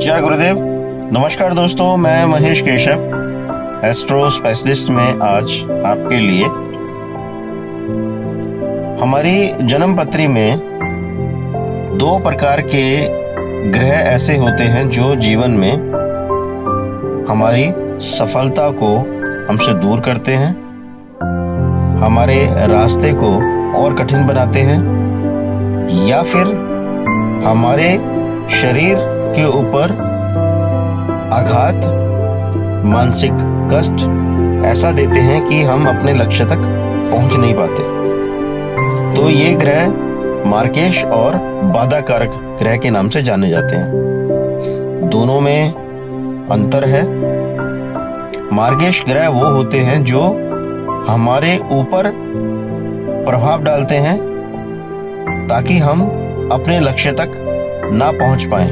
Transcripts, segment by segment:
जय गुरुदेव। नमस्कार दोस्तों, मैं महेश केशव एस्ट्रो स्पेशलिस्ट में आज आपके लिए हमारी जन्म पत्री में 2 प्रकार के ग्रह ऐसे होते हैं जो जीवन में हमारी सफलता को हमसे दूर करते हैं, हमारे रास्ते को और कठिन बनाते हैं, या फिर हमारे शरीर के ऊपर आघात, मानसिक कष्ट ऐसा देते हैं कि हम अपने लक्ष्य तक पहुंच नहीं पाते। तो ये ग्रह मार्गेश और बाधा कारक ग्रह के नाम से जाने जाते हैं। दोनों में अंतर है। मार्गेश ग्रह वो होते हैं जो हमारे ऊपर प्रभाव डालते हैं ताकि हम अपने लक्ष्य तक ना पहुंच पाए,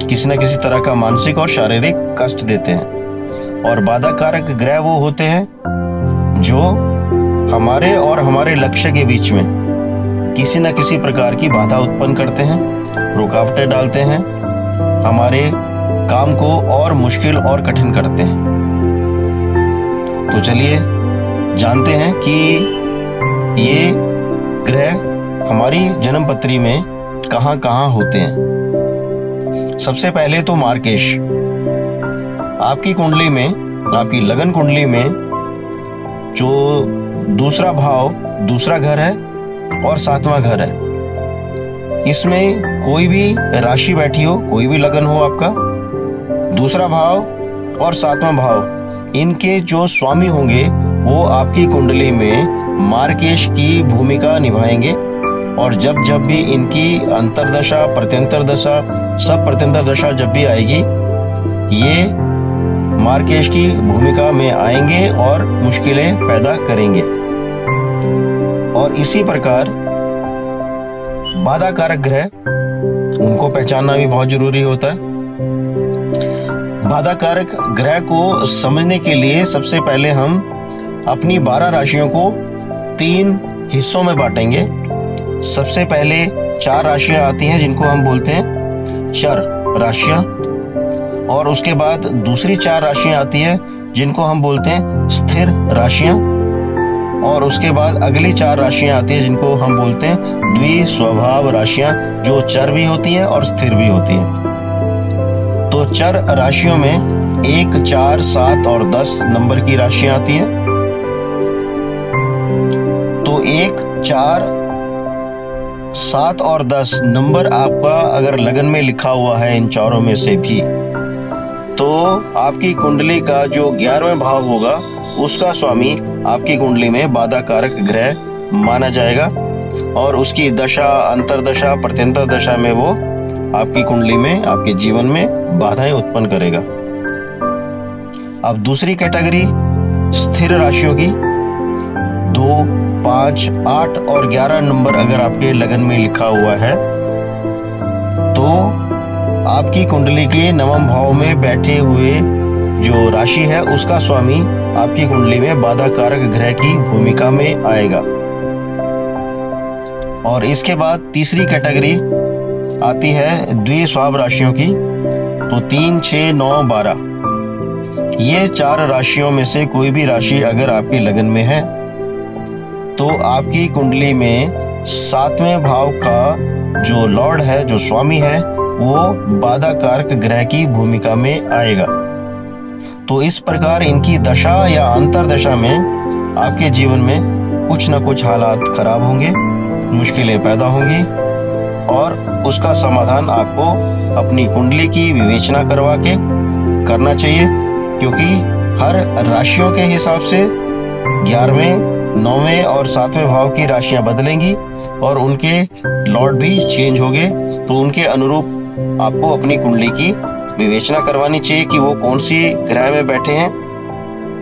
किसी न किसी तरह का मानसिक और शारीरिक कष्ट देते हैं। और बाधा कारक ग्रह वो होते हैं जो हमारे और हमारे लक्ष्य के बीच में किसी न किसी प्रकार की बाधा उत्पन्न करते हैं, रुकावटें डालते हैं, हमारे काम को और मुश्किल और कठिन करते हैं। तो चलिए जानते हैं कि ये ग्रह हमारी जन्म पत्री में कहां कहां होते हैं। सबसे पहले तो मार्गेश। आपकी कुंडली में, आपकी लगन कुंडली में जो दूसरा भाव, दूसरा घर है और 7वां घर है, इसमें कोई भी राशि बैठी हो, कोई भी लगन हो आपका, दूसरा भाव और 7वां भाव, इनके जो स्वामी होंगे वो आपकी कुंडली में मार्गेश की भूमिका निभाएंगे। और जब जब भी इनकी अंतरदशा, प्रत्यंतर दशा, सब प्रत्यंतर दशा जब भी आएगी, ये मार्गेश की भूमिका में आएंगे और मुश्किलें पैदा करेंगे। और इसी प्रकार बाधा कारक ग्रह, उनको पहचानना भी बहुत जरूरी होता है। बाधा कारक ग्रह को समझने के लिए सबसे पहले हम अपनी 12 राशियों को 3 हिस्सों में बांटेंगे। सबसे पहले 4 राशियां आती हैं जिनको हम बोलते हैं चर राशियां, और उसके बाद दूसरी 4 राशियां आती हैं जिनको हम बोलते हैं स्थिर राशियां, और उसके बाद अगली 4 राशियां आती हैं जिनको हम बोलते हैं द्विस्वभाव राशियां, जो चर भी होती हैं और स्थिर भी होती हैं। तो चर राशियों में 1, 4, 7 और 10 नंबर की राशियां आती हैं। तो 1, 4, 7 और 10 नंबर आपका अगर लगन में लिखा हुआ है इन चारों में से भी, तो आपकी कुंडली का जो 11वां भाव होगा उसका स्वामी आपकी कुंडली में बाधा कारक ग्रह माना जाएगा, और उसकी दशा, अंतरदशा, प्रत्यंतर दशा में वो आपकी कुंडली में, आपके जीवन में बाधाएं उत्पन्न करेगा। अब दूसरी कैटेगरी स्थिर राशियों की, 2, 5, 8 और 11 नंबर अगर आपके लगन में लिखा हुआ है, तो आपकी कुंडली के 9वें भाव में बैठे हुए जो राशि है उसका स्वामी आपकी कुंडली में बाधा कारक ग्रह की भूमिका में आएगा। और इसके बाद तीसरी कैटेगरी आती है द्विस्वभाव राशियों की, तो 3, 6, 9, 12। ये 4 राशियों में से कोई भी राशि अगर आपकी लगन में है तो आपकी कुंडली में 7वें भाव का जो लॉर्ड है, जो स्वामी है, वो बाधा कारक ग्रह की भूमिका में आएगा। तो इस प्रकार इनकी दशा या अंतरदशा में आपके जीवन में कुछ न कुछ हालात खराब होंगे, मुश्किलें पैदा होंगी, और उसका समाधान आपको अपनी कुंडली की विवेचना करवा के करना चाहिए, क्योंकि हर राशियों के हिसाब से 11वें, 9वें और 7वें भाव की राशियां बदलेंगी और उनके लॉर्ड भी चेंज होंगे। तो उनके अनुरूप आपको अपनी कुंडली की विवेचना करवानी चाहिए कि वो कौन सी ग्रह में बैठे हैं,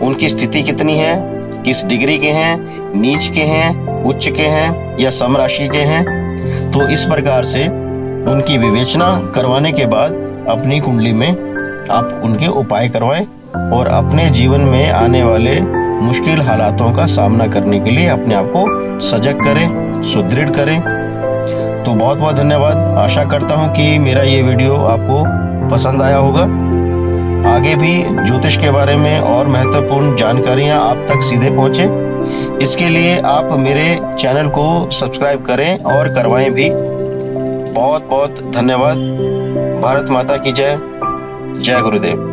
उनकी स्थिति कितनी है, किस डिग्री के हैं, नीच के हैं, उच्च के हैं या सम राशि के हैं। तो इस प्रकार से उनकी विवेचना करवाने के बाद अपनी कुंडली में आप उनके उपाय करवाएं और अपने जीवन में आने वाले मुश्किल हालातों का सामना करने के लिए अपने आप को सजग करें, सुदृढ़ करें। तो बहुत बहुत धन्यवाद। आशा करता हूं कि मेरा ये वीडियो आपको पसंद आया होगा। आगे भी ज्योतिष के बारे में और महत्वपूर्ण जानकारियां आप तक सीधे पहुंचे, इसके लिए आप मेरे चैनल को सब्सक्राइब करें और करवाएं भी। बहुत बहुत धन्यवाद। भारत माता की जय। जय गुरुदेव।